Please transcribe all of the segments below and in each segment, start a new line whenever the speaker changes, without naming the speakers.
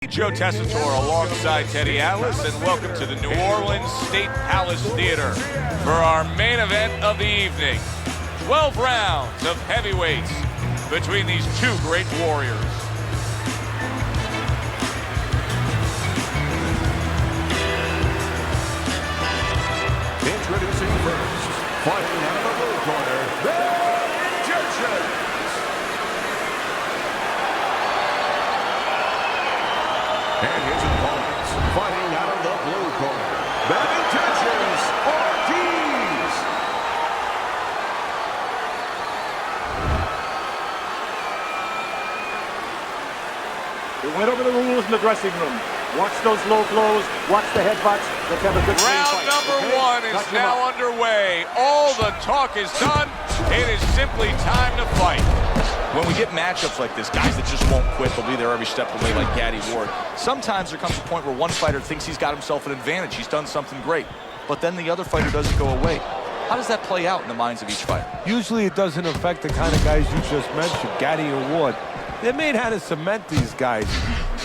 Joe Tessitore alongside Teddy Atlas, and welcome to the New Orleans State Palace Theater for our main event of the evening. 12 rounds of heavyweights between these two great warriors.
Introducing first, fighting out of the blue corner, the Egyptians. And his opponents, fighting out of the blue corner, the Egyptians, Ortiz.
We went over the rules in the dressing room. Watch those low blows. Watch the headbutts. Let's have a good
Round number one is now underway. All the talk is done. It is simply time to fight.
When we get matchups like this, guys that just won't quit, they'll be there every step of the way like Gaddy Ward. Sometimes there comes a point where one fighter thinks he's got himself an advantage. He's done something great. But then the other fighter doesn't go away. How does that play out in the minds of each fighter?
Usually it doesn't affect the kind of guys you just mentioned, Gaddy and Ward. They made how to cement these guys.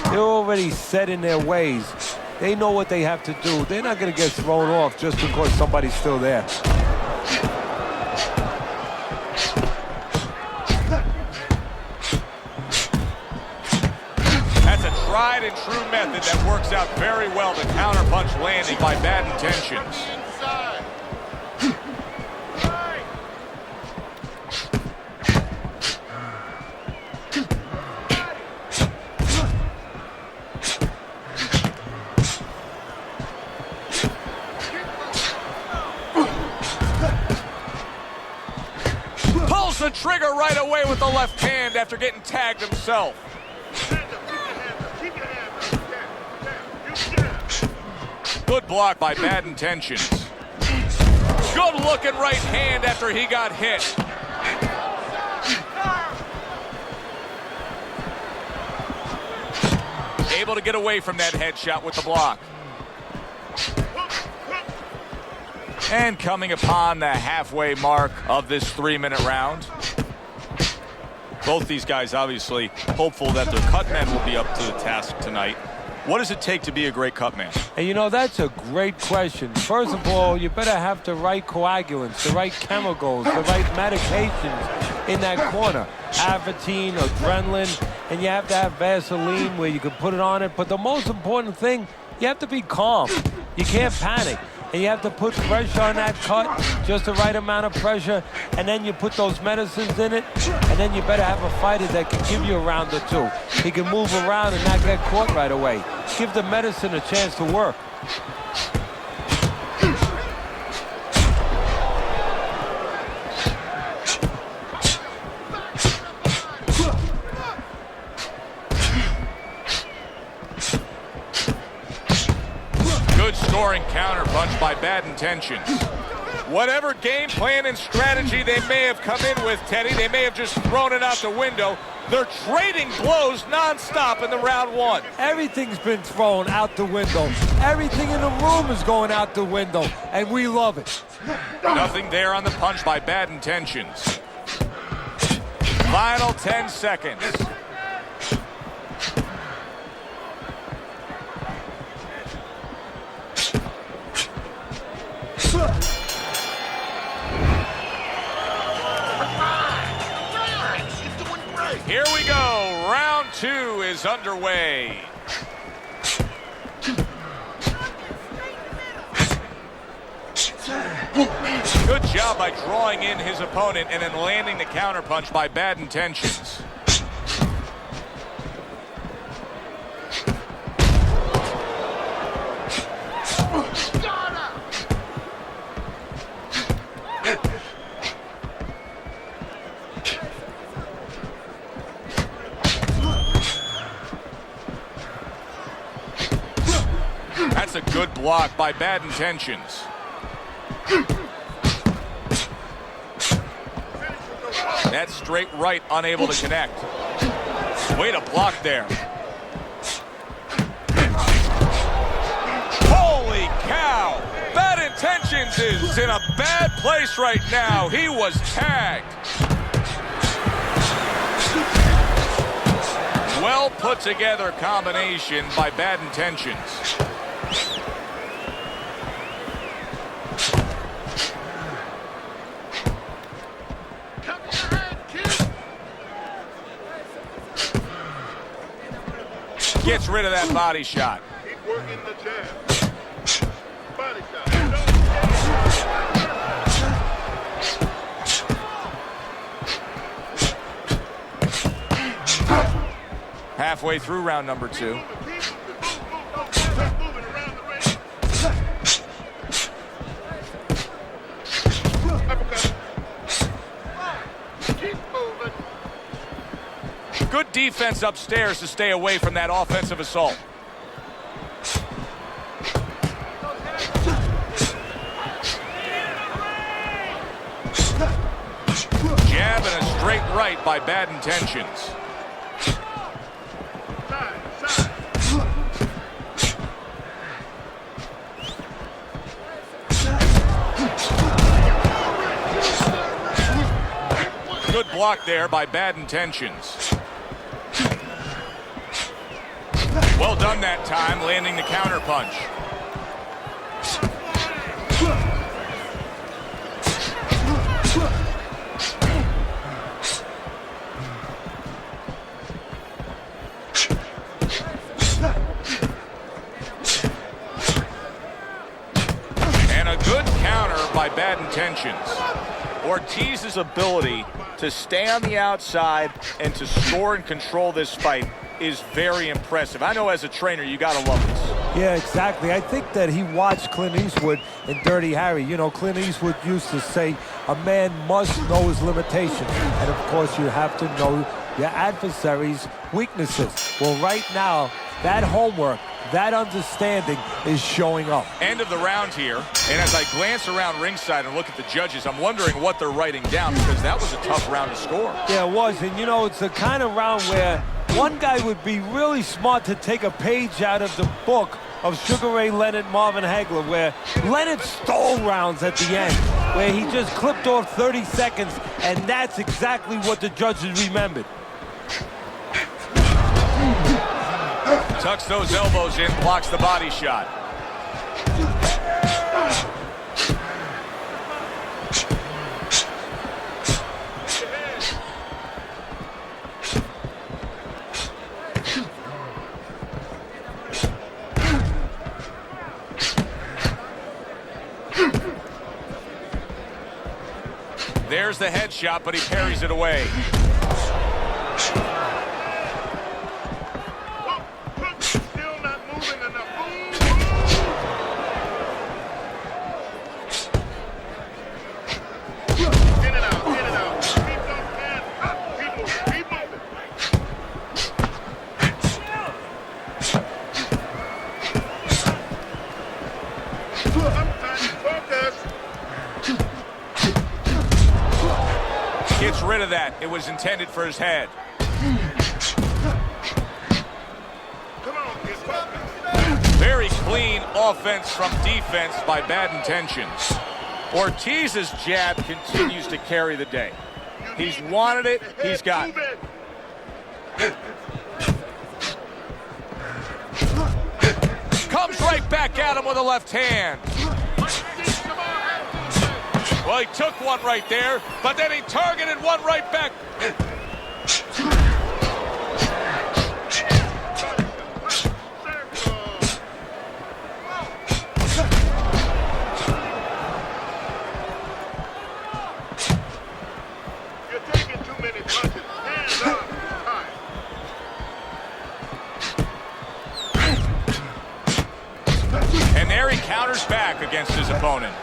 They're already set in their ways. They know what they have to do. They're not going to get thrown off just because somebody's still there.
That's a tried and true method that works out very well. The counterpunch landing by Bad Intentions. Pulls the trigger right away with the left hand after getting tagged himself. Good block by Bad Intentions. Good looking right hand after he got hit. Able to get away from that headshot with the block. And coming upon the halfway mark of this 3-minute round. Both these guys obviously hopeful that their cut men will be up to the task tonight. What does it take to be a great cut man?
And you know, that's a great question. First of all, you better have the right coagulants, the right chemicals, the right medications in that corner. Avatine, adrenaline, and you have to have Vaseline where you can put it on it. But the most important thing, you have to be calm. You can't panic. And you have to put pressure on that cut, just the right amount of pressure, and then you put those medicines in it, and then you better have a fighter that can give you a round or two. He can move around and not get caught right away. Give the medicine a chance to work.
Good scoring counterpunch by Bad Intentions. Whatever game plan and strategy they may have come in with, Teddy, they may have just thrown it out the window. They're trading blows nonstop in the round one.
Everything's been thrown out the window. Everything in the room is going out the window, and we love it.
Nothing there on the punch by Bad Intentions. Final 10 seconds. Here we go. Round two is underway. Good job by drawing in his opponent and then landing the counterpunch by Bad Intentions. That's a good block by Bad Intentions. That straight right, unable to connect. Way to block there. Holy cow! Bad Intentions is in a bad place right now. He was tagged. Well put together combination by bad intentions. Gets rid of that body shot.
Keep working the jab. Body shot.
Halfway through round number 2. Good defense upstairs to stay away from that offensive assault. Jab and a straight right by bad intentions. Good block there by bad intentions. Well done that time, landing the counter punch. And a good counter by bad intentions. Ortiz's ability to stay on the outside and to score and control this fight is very impressive. I know as a trainer, you got to love this.
Yeah, exactly. I think that he watched Clint Eastwood in Dirty Harry. You know, Clint Eastwood used to say, a man must know his limitations. And, of course, you have to know your adversary's weaknesses. Well, right now, that homework, that understanding is showing up.
End of the round here. And as I glance around ringside and look at the judges, I'm wondering what they're writing down, because that was a tough round to score.
Yeah, it was. And, you know, it's the kind of round where one guy would be really smart to take a page out of the book of Sugar Ray Leonard, Marvin Hagler, where Leonard stole rounds at the end, where he just clipped off 30 seconds, and that's exactly what the judges remembered.
Tucks those elbows in, blocks the body shot. There's the headshot, but he parries it away.
Still not moving enough. Get it out, get it out. Keep those hands up. Keep moving. Sometimes focus.
Gets rid of that. It was intended for his head.
Come on, get focused.
Very clean offense from defense by bad intentions. Ortiz's jab continues to carry the day. He's wanted it, he's got it. Comes right back at him with a left hand. Well, he took one right there, but then he targeted one right back.
You're taking too many punches. Hands up.
And there he counters back against his opponent.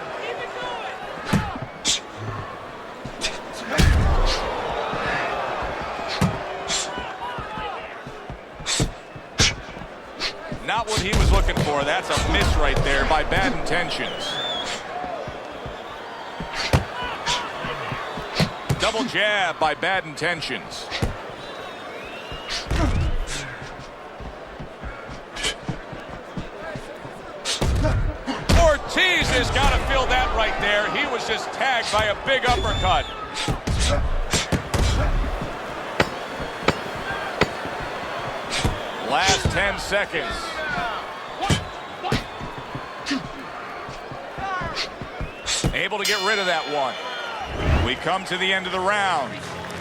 Not what he was looking for. That's a miss right there by bad intentions. Double jab by bad intentions. Ortiz has got to feel that right there. He was just tagged by a big uppercut. Last 10 seconds. Able to get rid of that one. We come to the end of the round.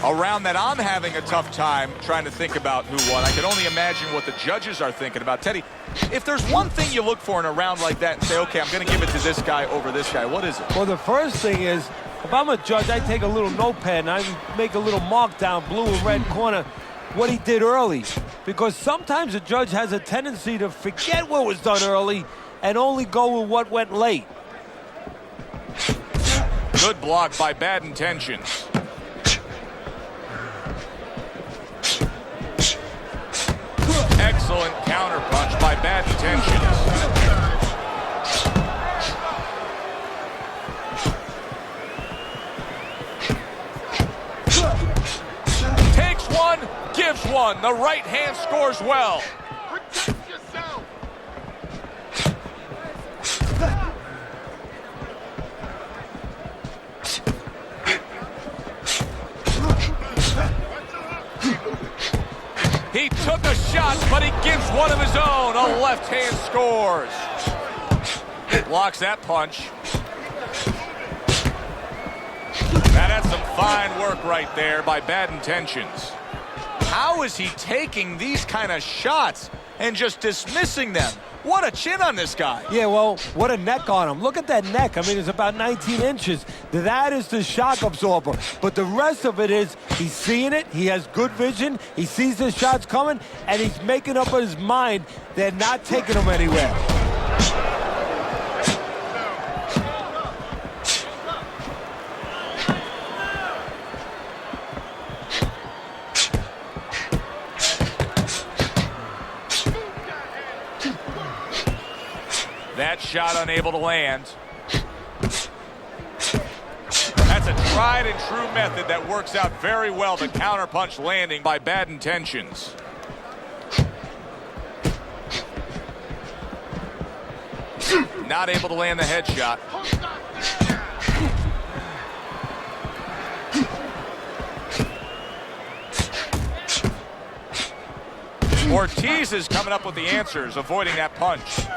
A round that I'm having a tough time trying to think about who won. I can only imagine what the judges are thinking about. Teddy, if there's one thing you look for in a round like that and say, okay, I'm going to give it to this guy over this guy, what is it?
Well, the first thing is, if I'm a judge, I take a little notepad and I make a little mark down blue and red corner what he did early. Because sometimes a judge has a tendency to forget what was done early and only go with what went late.
Good block by Bad Intentions. Excellent counterpunch by Bad Intentions. Takes one, gives one. The right hand scores well.
Protect yourself.
He took a shot, but he gives one of his own. A left hand scores. Blocks that punch. Now that's some fine work right there by Bad Intentions.
How is he taking these kind of shots and just dismissing them? What a chin on this guy.
Yeah, well, what a neck on him. Look at that neck. I mean, it's about 19 inches. That is the shock absorber. But the rest of it is he's seeing it. He has good vision. He sees the shots coming, and he's making up in his mind they're not taking him anywhere.
That shot unable to land. That's a tried and true method that works out very well. The counterpunch landing by Bad Intentions. Not able to land the headshot. Ortiz is coming up with the answers, avoiding that punch.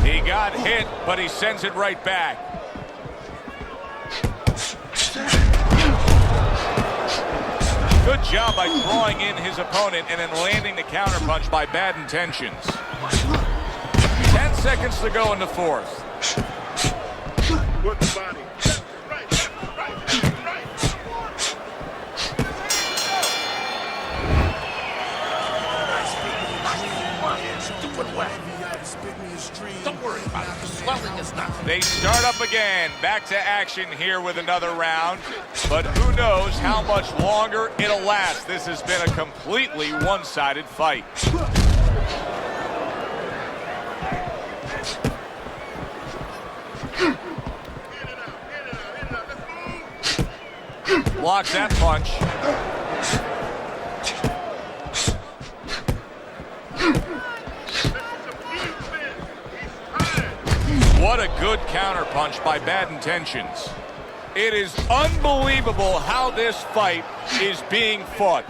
He got hit, but he sends it right back. Good job by drawing in his opponent and then landing the counterpunch by Bad Intentions. 10 seconds to go in the fourth.
Work the body. Right, right, right.
Don't worry about it. The swelling is nothing.
They start up again. Back to action here with another round. But who knows how much longer it'll last. This has been a completely one-sided fight. Blocks that punch. What a good counterpunch by Bad Intentions. It is unbelievable how this fight is being fought.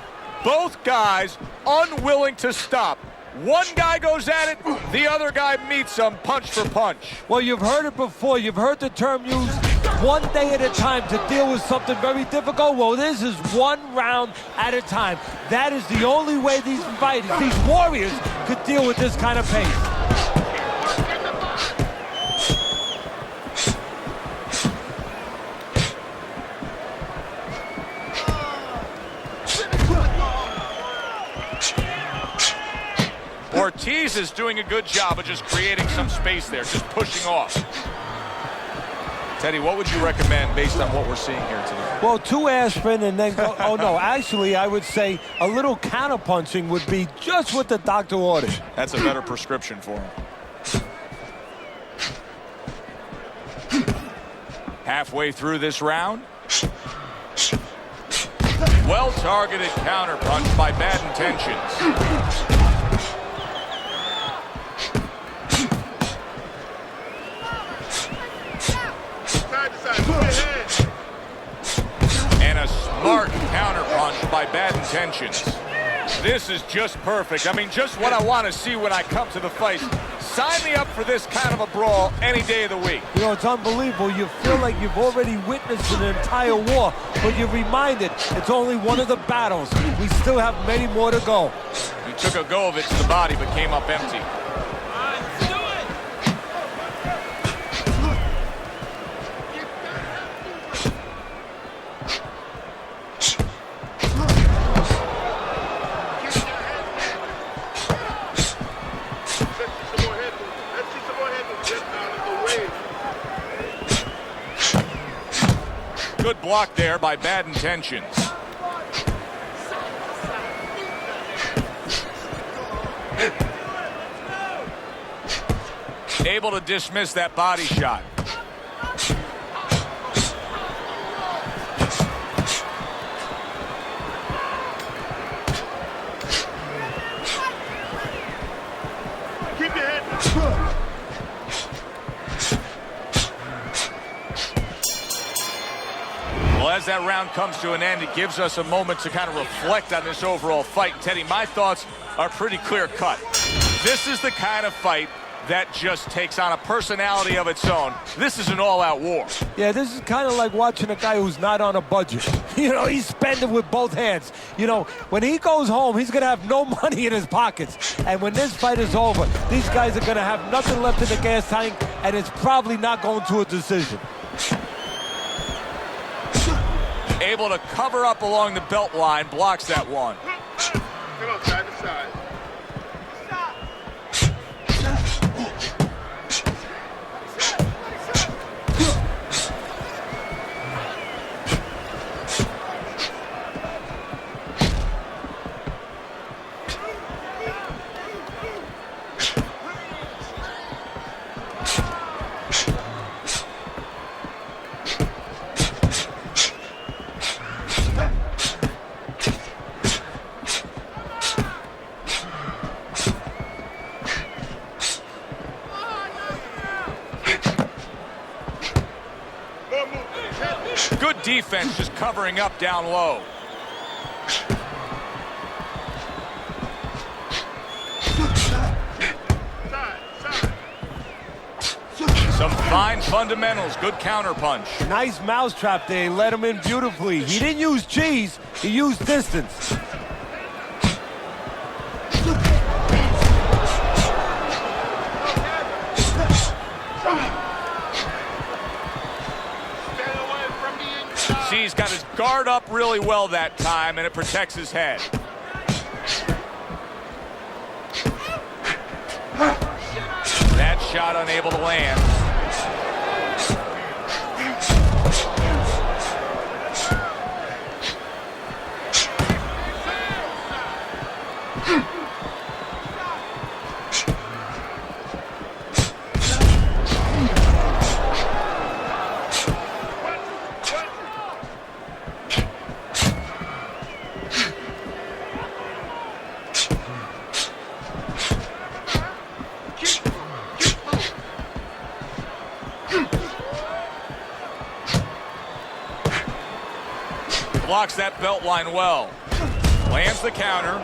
Both guys unwilling to stop. One guy goes at it, the other guy meets him punch for punch.
Well, you've heard it before. You've heard the term used, one day at a time to deal with something very difficult. Well, this is one round at a time. That is the only way these fighters, these warriors, could deal with this kind of pace.
Ortiz is doing a good job of just creating some space there, just pushing off. Teddy, what would you recommend based on what we're seeing here today?
Well, 2 aspirin and then go, oh no, actually I would say a little counterpunching would be just what the doctor ordered.
That's a better prescription for him. Halfway through this round. Well-targeted counter punch by Bad Intentions. And a smart counter punch by Bad Intentions. This is just perfect. I mean, just what I want to see when I come to the fight. Sign me up for this kind of a brawl any day of the week.
You know, it's unbelievable. You feel like you've already witnessed an entire war, but you're reminded it's only one of the battles. We still have many more to go.
He took a go of it to the body, but came up empty. Good block there by Bad Intentions. Able to dismiss that body shot.
Keep your head.
Well, as that round comes to an end, it gives us a moment to kind of reflect on this overall fight. Teddy, my thoughts are pretty clear cut. This is the kind of fight that just takes on a personality of its own. This is an all-out war.
Yeah, this is kind of like watching a guy who's not on a budget. You know, he's spending with both hands. You know, when he goes home, he's going to have no money in his pockets. And when this fight is over, these guys are going to have nothing left in the gas tank, and it's probably not going to a decision.
Able to cover up along the belt line, blocks that one.
Come on, side to side.
Good defense, just covering up down low. Some fine fundamentals, good counter punch.
Nice mousetrap there. He let him in beautifully. He didn't use cheese. He used distance.
He's got his guard up really well that time, and it protects his head. That shot unable to land. Blocks that belt line well. Lands the counter.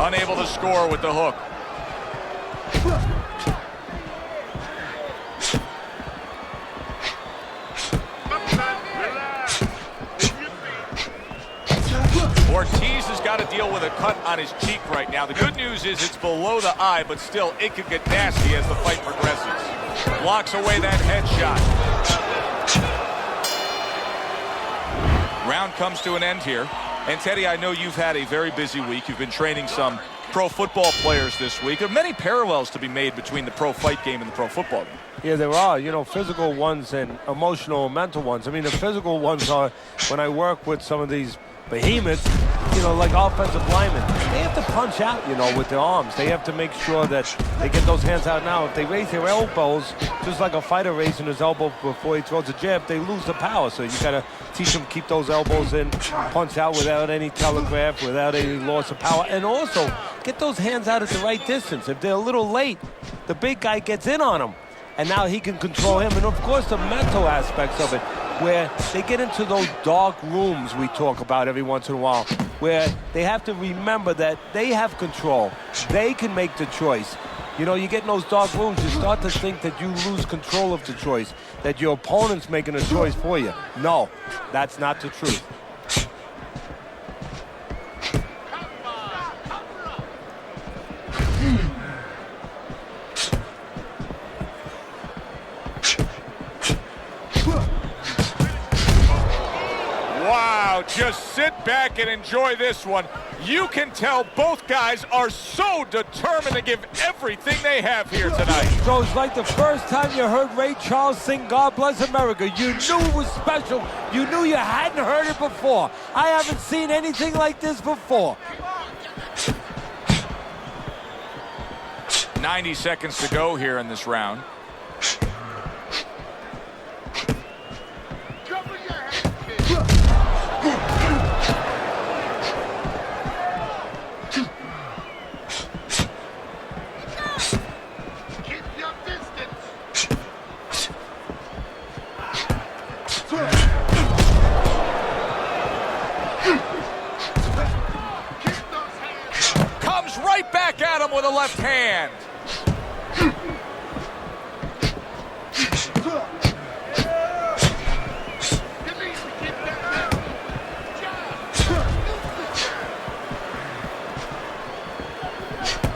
Unable to score with the hook. Ortiz has got to deal with a cut on his cheek right now. The good news is it's below the eye, but still it could get nasty as the fight progresses. Blocks away that headshot. Round comes to an end here. And Teddy, I know you've had a very busy week. You've been training some pro football players this week. There are many parallels to be made between the pro fight game and the pro football game.
Yeah, there are, you know, physical ones and emotional and mental ones. I mean, the physical ones are when I work with some of these behemoths, you know, like offensive linemen. They have to punch out, you know, with their arms. They have to make sure that they get those hands out now. If they raise their elbows, just like a fighter raising his elbow before he throws a jab, they lose the power. So you got to teach them to keep those elbows in, punch out without any telegraph, without any loss of power, and also get those hands out at the right distance. If they're a little late, the big guy gets in on them, and now he can control him. And of course, the mental aspects of it, where they get into those dark rooms we talk about every once in a while, where they have to remember that they have control. They can make the choice. You know, you get in those dark rooms, you start to think that you lose control of the choice, that your opponent's making a choice for you. No, that's not the truth.
Wow, just sit back and enjoy this one. You can tell both guys are so determined to give everything they have here tonight.
So it's like the first time you heard Ray Charles sing God Bless America. You knew it was special. You knew you hadn't heard it before. I haven't seen anything like this before.
90 seconds to go here in this round. Comes right back at him with a left hand.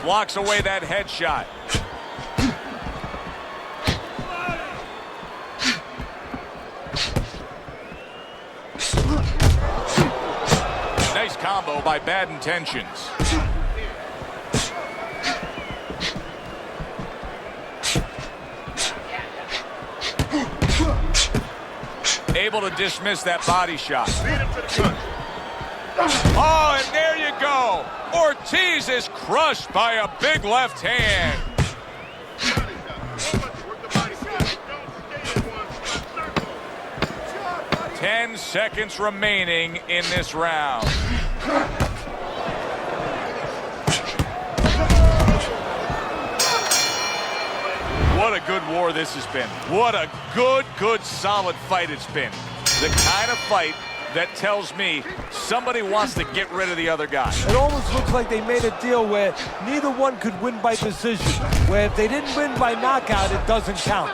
Blocks away that headshot. Nice combo by Bad Intentions. Able to dismiss that body shot. Oh, and there you go. Ortiz is crushed by a big left hand. 10 seconds remaining in this round. What a good war this has been. What a good, solid fight it's been. The kind of fight that tells me somebody wants to get rid of the other guy.
It almost looks like they made a deal where neither one could win by decision, where if they didn't win by knockout, it doesn't count.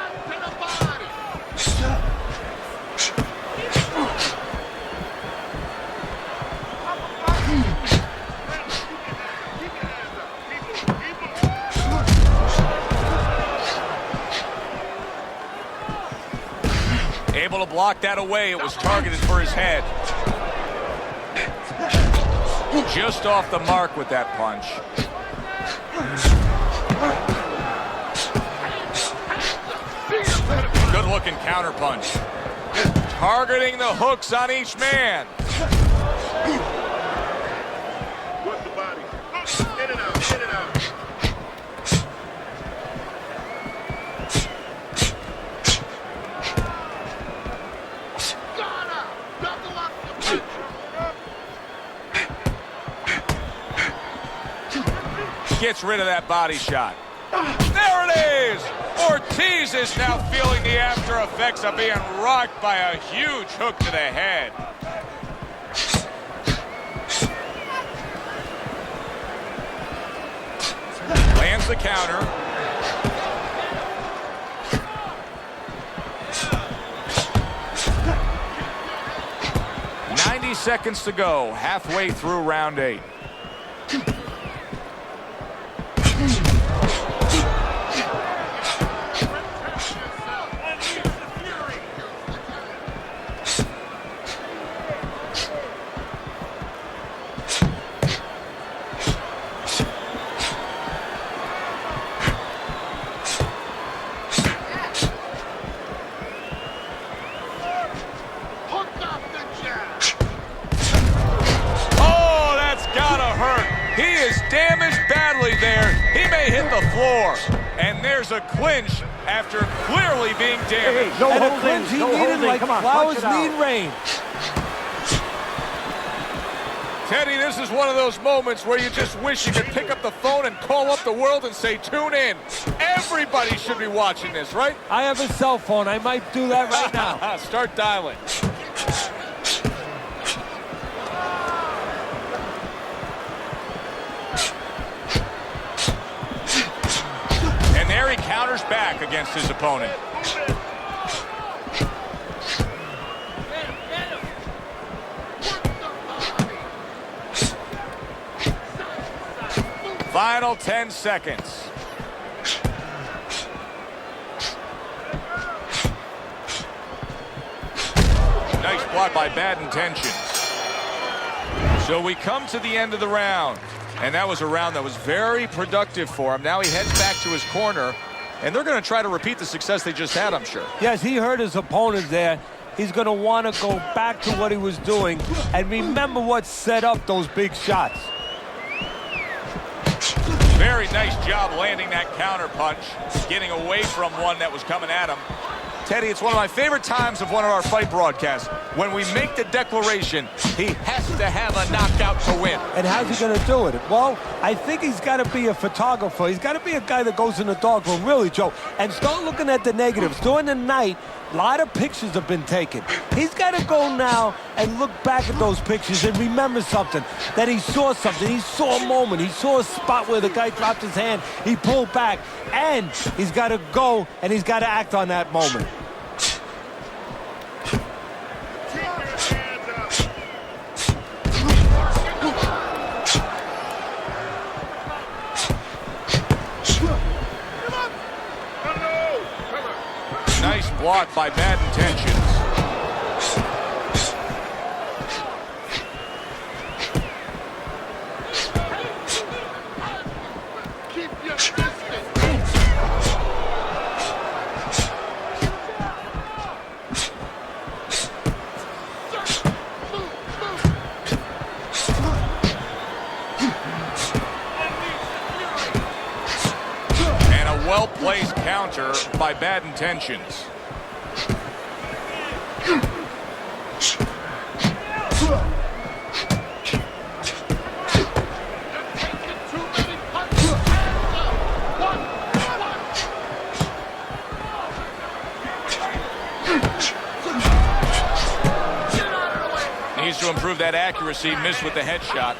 Able to block that away. It was targeted for his head. Just off the mark with that punch. Good looking counter punch. Targeting the hooks on each man.
Work the body. In and out, in and out.
Gets rid of that body shot. There it is! Ortiz is now feeling the after effects of being rocked by a huge hook to the head. Lands the counter. "90 seconds to go, halfway through round 8. floor. And there's a clinch after clearly being damaged.
Hey, no
And a
holding,
clinch he
no
needed
holding.
like
Come on,
Flowers
punch it out.
need rain.
Teddy, this is one of those moments where you just wish you could pick up the phone and call up the world and say, tune in. Everybody should be watching this, right?
I have a cell phone. I might do that right now.
Start dialing. And there he counters back against his opponent. Final 10 seconds. Nice block by Bad Intentions. So we come to the end of the round. And that was a round that was very productive for him. Now he heads back to his corner. And they're going to try to repeat the success they just had, I'm sure.
Yes, he hurt his opponent there. He's going to want to go back to what he was doing and remember what set up those big shots.
Very nice job landing that counter punch, getting away from one that was coming at him. Teddy, it's one of my favorite times of one of our fight broadcasts. When we make the declaration, he has to have a knockout to win.
And how's he going to do it? Well, I think he's got to be a photographer. He's got to be a guy that goes in the dark room, really, Joe, and start looking at the negatives. During the night, a lot of pictures have been taken. He's got to go now and look back at those pictures and remember something, that he saw something. He saw a moment. He saw a spot where the guy dropped his hand. He pulled back, and he's got to go, and he's got to act on that moment.
Nice block by Bad Intentions.
Keep your distance.
And a well-placed counter by Bad Intentions. Needs to improve that accuracy. Missed with the headshot.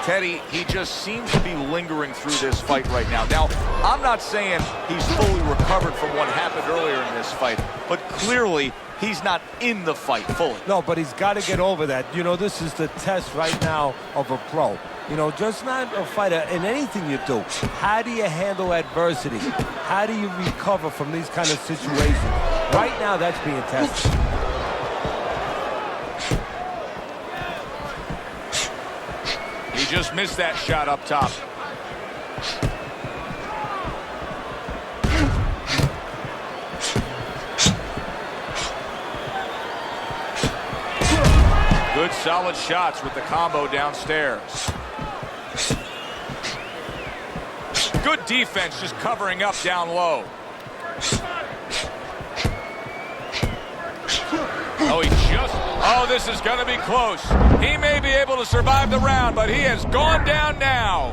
Teddy, he just seems to be lingering through this fight right now. Now, I'm not saying he's fully recovered from what happened earlier in this fight, but clearly he's not in the fight fully.
No, but he's got to get over that. You know, this is the test right now of a pro. You know, just not a fighter. In anything you do, how do you handle adversity? How do you recover from these kind of situations? Right now, that's being tested.
He just missed that shot up top. Good solid shots with the combo downstairs. Good defense just covering up down low. Oh, this is going to be close. He may be able to survive the round, but he has gone down now.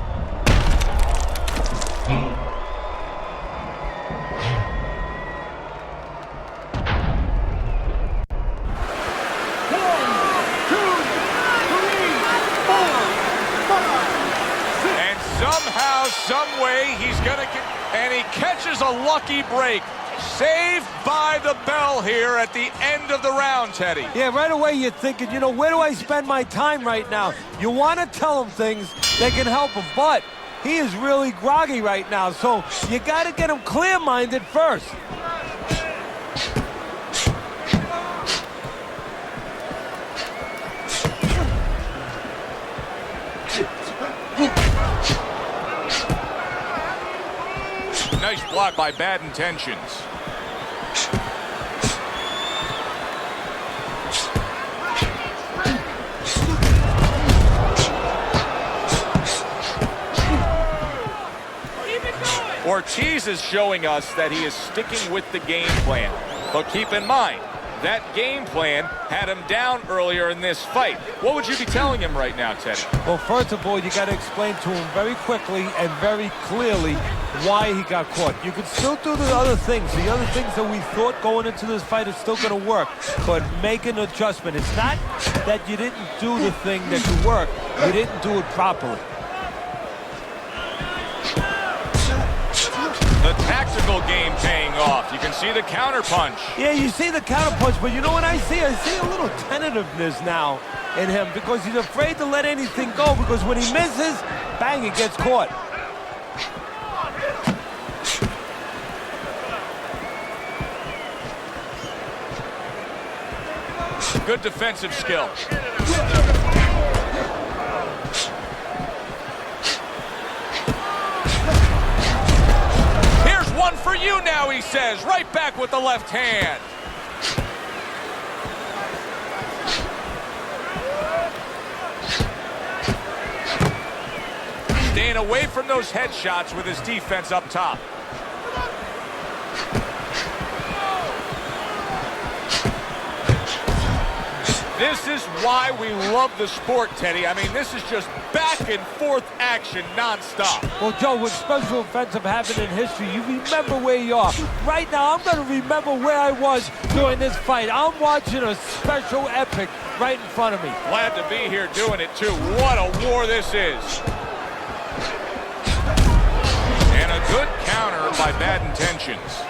And somehow, some way, he's going to get, and he catches a lucky break. Saved by the bell here at the end of the round, Teddy.
Yeah, right away you're thinking, you know, where do I spend my time right now? You want to tell him things that can help him, but he is really groggy right now, so you got to get him clear-minded first.
Nice block by Bad Intentions. Ortiz is showing us that he is sticking with the game plan. But keep in mind, that game plan had him down earlier in this fight. What would you be telling him right now, Teddy?
Well, first of all, you got to explain to him very quickly and very clearly why he got caught. You can still do the other things. The other things that we thought going into this fight is still going to work, but make an adjustment. It's not that you didn't do the thing that you worked. You didn't do it properly.
The tactical game paying off. You can see the counter punch.
Yeah, you see the counter punch, but you know what I see? I see a little tentativeness now in him because he's afraid to let anything go, because when he misses, bang, he gets caught.
Good defensive skill. One for you now, he says. Right back with the left hand. Staying away from those headshots with his defense up top. This is why we love the sport, Teddy. I mean, this is just back and forth action nonstop.
Well, Joe, with special offensive happening in history, you remember where you are. Right now, I'm going to remember where I was during this fight. I'm watching a special epic right in front of me.
Glad to be here doing it, too. What a war this is. And a good counter by Bad Intentions.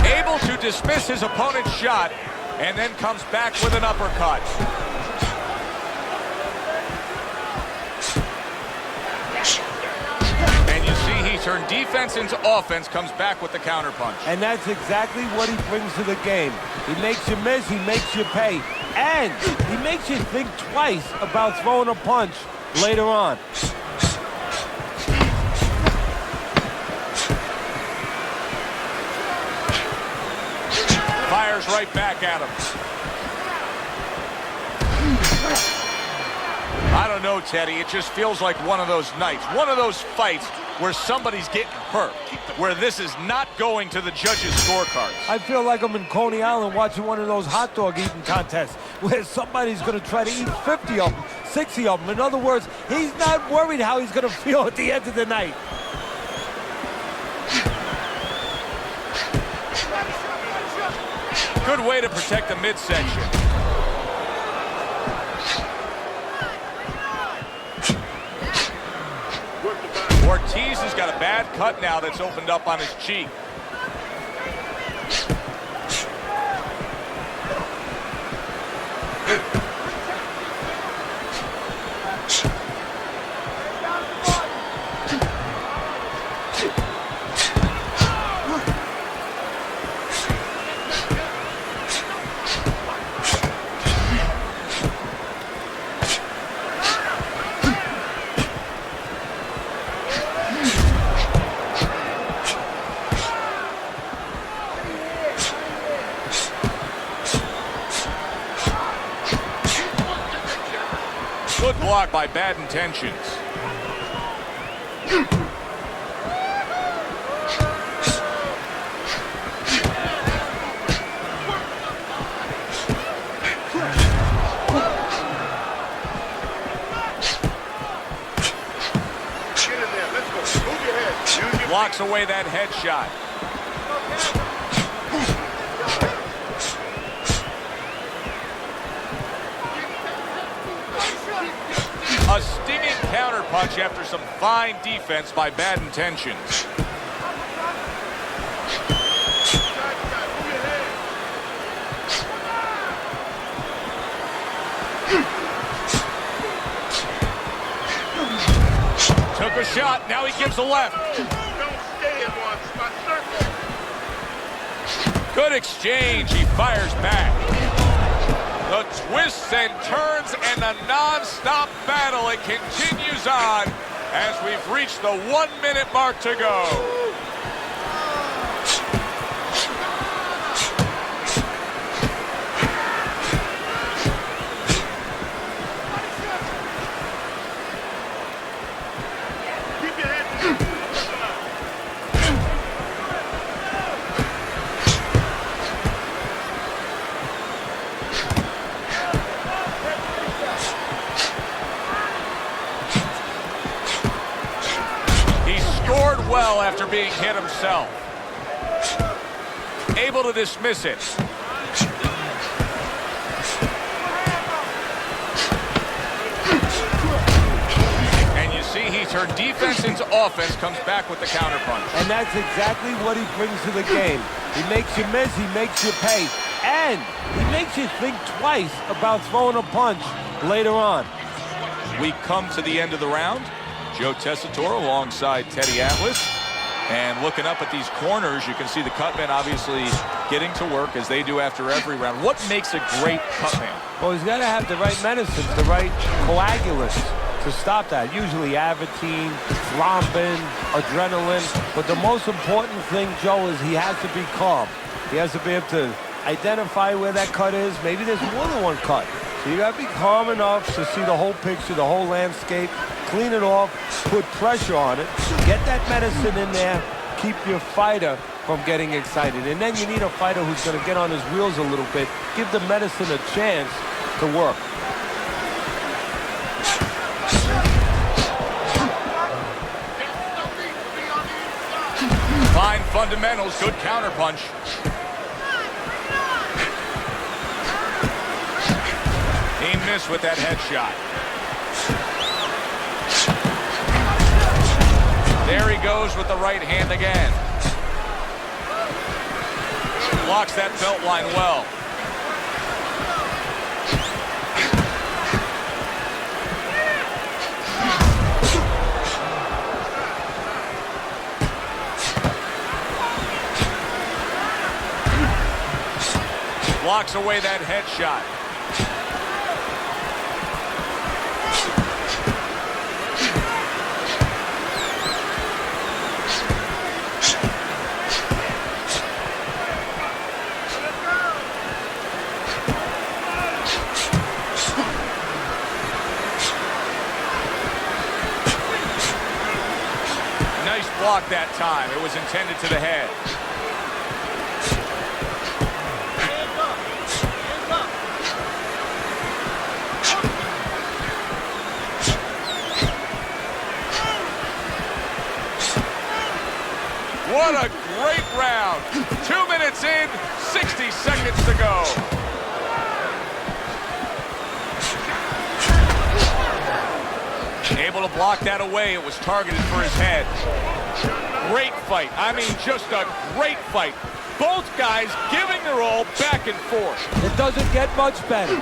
Able to dismiss his opponent's shot, and then comes back with an uppercut. And you see he turned defense into offense, comes back with the counter punch.
And that's exactly what he brings to the game. He makes you miss, he makes you pay, and he makes you think twice about throwing a punch later on.
Fires right back at him. I don't know, Teddy. It just feels like one of those nights, one of those fights where somebody's getting hurt, where this is not going to the judges' scorecards.
I feel like I'm in Coney Island watching one of those hot dog eating contests where somebody's going to try to eat 50 of them, 60 of them. In other words, he's not worried how he's going to feel at the end of the night.
Good way to protect the midsection. Ortiz has got a bad cut now that's opened up on his cheek. Good block by Bad Intentions. Blocks away that headshot. A stinging counter punch after some fine defense by Bad Intentions. Took a shot, now he gives a left.
Don't stay in one spot, circle.
Good exchange, he fires back. The twists and turns and a non-stop battle. It continues on as we've reached the 1 minute mark to go. He scored well after being hit himself. Able to dismiss it. And you see he turned defense into offense, comes back with the counterpunch.
And that's exactly what he brings to the game. He makes you miss, he makes you pay, and he makes you think twice about throwing a punch later on.
We come to the end of the round. Joe Tessitore alongside Teddy Atlas. And looking up at these corners, you can see the cutman obviously getting to work as they do after every round. What makes a great cutman?
Well, he's got to have the right medicines, the right coagulants to stop that. Usually Avitine, thrombin, adrenaline. But the most important thing, Joe, is he has to be calm. He has to be able to identify where that cut is. Maybe there's more than one cut. So you got to be calm enough to see the whole picture, the whole landscape, clean it off, put pressure on it, get that medicine in there, keep your fighter from getting excited. And then you need a fighter who's going to get on his wheels a little bit, give the medicine a chance to work.
Fine fundamentals, good counterpunch. He missed with that headshot. There he goes with the right hand again. Blocks that belt line well. Blocks away that headshot. Nice block that time. It was intended to the head. What a great round. 2 minutes in, 60 seconds to go. Able to block that away. It was targeted for his head. Great fight. I mean, just a great fight. Both guys giving their all back and forth.
It doesn't get much better.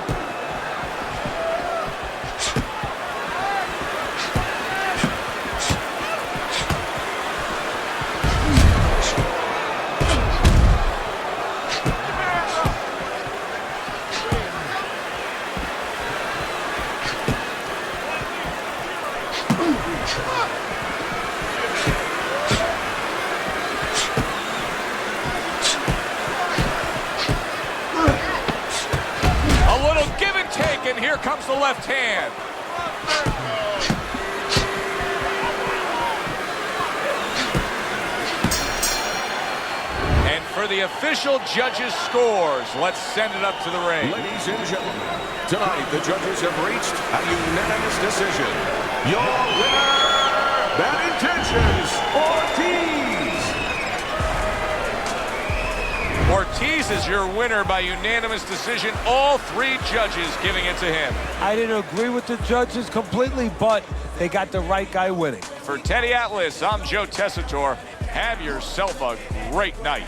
And here comes the left hand. And for the official judges' scores, let's send it up to the ring.
Ladies and gentlemen, tonight the judges have reached a unanimous decision. Your winner, Bad Intentions, Ortiz.
Ortiz is your winner by unanimous decision. All three judges giving it to him.
I didn't agree with the judges completely, but they got the right guy winning.
For Teddy Atlas, I'm Joe Tessitore. Have yourself a great night.